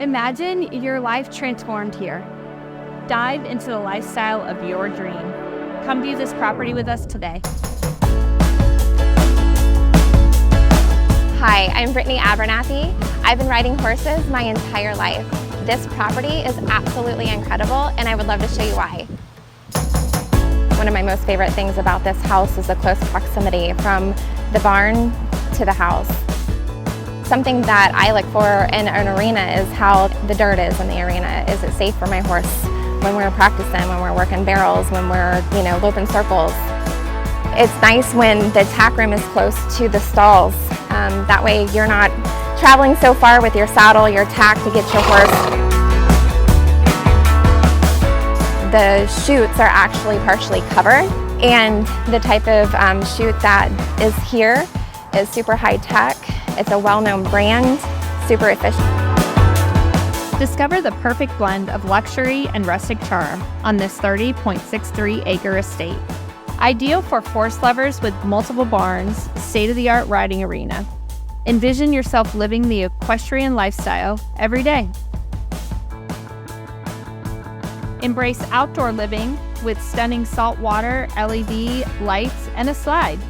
Imagine your life transformed here. Dive into the lifestyle of your dream. Come view this property with us today. Hi, I'm Brittany Abernathy. I've been riding horses my entire life. This property is absolutely incredible, and I would love to show you why. One of my most favorite things about this house is the close proximity from the barn to the house. Something that I look for in an arena is how the dirt is in the arena. Is it safe for my horse when we're practicing, when we're working barrels, when we're, loping circles? It's nice when the tack room is close to the stalls. That way you're not traveling so far with your saddle, your tack to get your horse. The chutes are actually partially covered, and the type of chute that is here is super high tech. It's a well-known brand, super efficient. Discover the perfect blend of luxury and rustic charm on this 30.63-acre estate. Ideal for horse lovers with multiple barns, state-of-the-art riding arena. Envision yourself living the equestrian lifestyle every day. Embrace outdoor living with stunning saltwater, LED lights, and a slide.